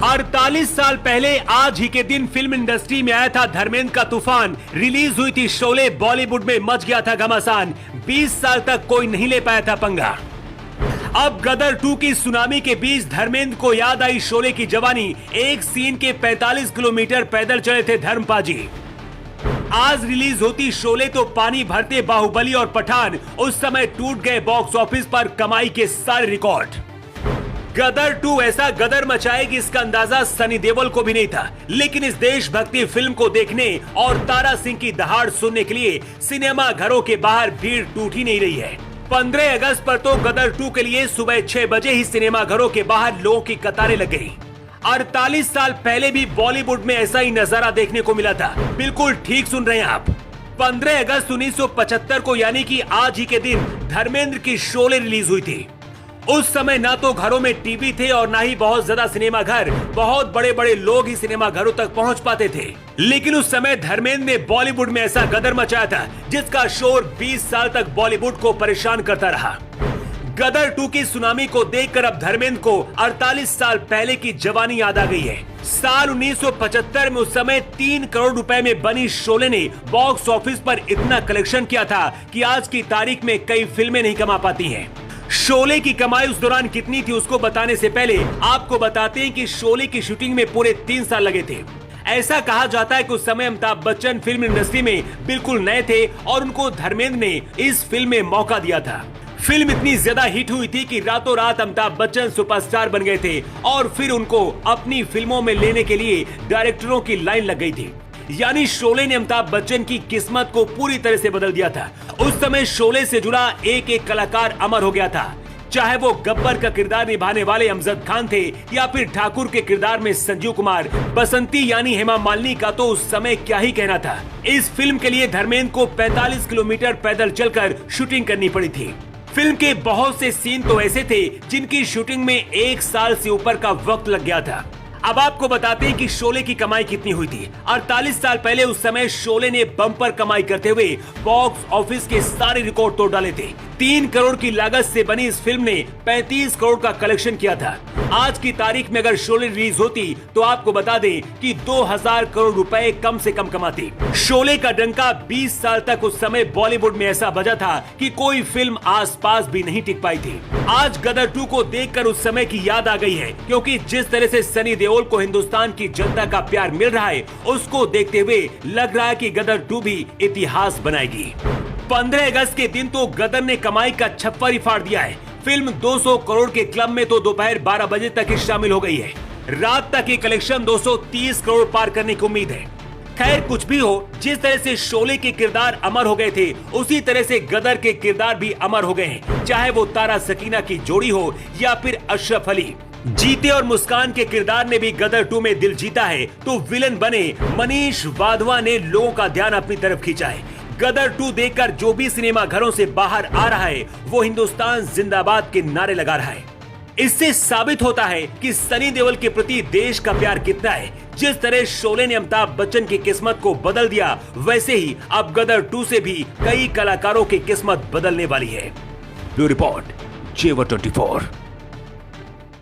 48 साल पहले आज ही के दिन फिल्म इंडस्ट्री में आया था धर्मेंद्र का तूफान। रिलीज हुई थी शोले, बॉलीवुड में मच गया था घमासान। 20 साल तक कोई नहीं ले पाया था पंगा। अब गदर 2 की सुनामी के बीच धर्मेंद्र को याद आई शोले की जवानी। एक सीन के 45 किलोमीटर पैदल चले थे धर्मपाजी। आज रिलीज होती शोले तो पानी भरते बाहुबली और पठान उस समय टूट गए बॉक्स ऑफिस पर कमाई के सारे रिकॉर्ड। गदर 2 ऐसा गदर मचाएगी इसका अंदाजा सनी देओल को भी नहीं था, लेकिन इस देशभक्ति फिल्म को देखने और तारा सिंह की दहाड़ सुनने के लिए सिनेमा घरों के बाहर भीड़ टूट ही नहीं रही है। 15 अगस्त पर तो गदर 2 के लिए सुबह 6 बजे ही सिनेमा घरों के बाहर लोगों की कतारें लग गई। 48 साल पहले भी बॉलीवुड में ऐसा ही नजारा देखने को मिला था। बिल्कुल ठीक सुन रहे हैं आप। 15 अगस्त 1975 को यानी कि आज ही के दिन धर्मेंद्र की शोले रिलीज हुई थी। उस समय ना तो घरों में टीवी थे और ना ही बहुत ज्यादा सिनेमा घर। बहुत बड़े बड़े लोग ही सिनेमा घरों तक पहुंच पाते थे। लेकिन उस समय धर्मेंद्र ने बॉलीवुड में ऐसा गदर मचाया था जिसका शोर 20 साल तक बॉलीवुड को परेशान करता रहा। गदर 2 की सुनामी को देखकर अब धर्मेंद्र को 48 साल पहले की जवानी याद आ गई है। साल 1975 में उस समय 3 करोड़ रुपए में बनी शोले ने बॉक्स ऑफिस पर इतना कलेक्शन किया था कि आज की तारीख में कई फिल्में नहीं कमा पाती हैं। शोले की कमाई उस दौरान कितनी थी उसको बताने से पहले आपको बताते हैं कि शोले की शूटिंग में पूरे 3 साल लगे थे। ऐसा कहा जाता है कि उस समय अमिताभ बच्चन फिल्म इंडस्ट्री में बिल्कुल नए थे और उनको धर्मेंद्र ने इस फिल्म में मौका दिया था। फिल्म इतनी ज्यादा हिट हुई थी कि रातों रात अमिताभ बच्चन सुपरस्टार बन गए थे और फिर उनको अपनी फिल्मों में लेने के लिए डायरेक्टरों की लाइन लग गई थी। यानी शोले ने अमिताभ बच्चन की किस्मत को पूरी तरह से बदल दिया था। उस समय शोले से जुड़ा एक एक कलाकार अमर हो गया था, चाहे वो गब्बर का किरदार निभाने वाले अमजद खान थे या फिर ठाकुर के किरदार में संजीव कुमार। बसंती यानी हेमा मालिनी का तो उस समय क्या ही कहना था। इस फिल्म के लिए धर्मेंद्र को 45 किलोमीटर पैदल चलकर शूटिंग करनी पड़ी थी। फिल्म के बहुत से सीन तो ऐसे थे जिनकी शूटिंग में 1 साल से ऊपर का वक्त लग गया था। अब आपको बताते हैं कि शोले की कमाई कितनी हुई थी। 48 साल पहले उस समय शोले ने बम्पर कमाई करते हुए बॉक्स ऑफिस के सारे रिकॉर्ड तोड़ डाले थे। 3 करोड़ की लागत से बनी इस फिल्म ने 35 करोड़ का कलेक्शन किया था। आज की तारीख में अगर शोले रिलीज होती तो आपको बता दें कि 2000 करोड़ रुपए कम से कम कमाती। शोले का डंका 20 साल तक उस समय बॉलीवुड में ऐसा बजा था कि कोई फिल्म आसपास भी नहीं टिक पाई थी। आज गदर 2 को देखकर उस समय की याद आ गई है, क्योंकि जिस तरह से सनी देओल को हिंदुस्तान की जनता का प्यार मिल रहा है उसको देखते हुए लग रहा है कि गदर 2 भी इतिहास बनाएगी। 15 अगस्त के दिन तो गदर ने कमाई का छप्पर ही फाड़ दिया है। फिल्म 200 करोड़ के क्लब में तो दोपहर 12 बजे तक ही शामिल हो गई है। रात तक ये कलेक्शन 230 करोड़ पार करने की उम्मीद है। खैर कुछ भी हो, जिस तरह से शोले के किरदार अमर हो गए थे उसी तरह से गदर के किरदार भी अमर हो गए हैं। चाहे वो तारा सकीना की जोड़ी हो या फिर अशरफ अली। जीते और मुस्कान के किरदार ने भी गदर 2 में दिल जीता है तो विलन बने मनीष वाधवा ने लोगों का ध्यान अपनी तरफ खींचा है। गदर 2 देखकर जो भी सिनेमा घरों से बाहर आ रहा है वो हिंदुस्तान जिंदाबाद के नारे लगा रहा है। इससे साबित होता है कि सनी देओल के प्रति देश का प्यार कितना है। जिस तरह शोले ने अमिताभ बच्चन की किस्मत को बदल दिया, वैसे ही अब गदर 2 से भी कई कलाकारों की किस्मत बदलने वाली है। ब्यूरो रिपोर्ट, जेवर 24।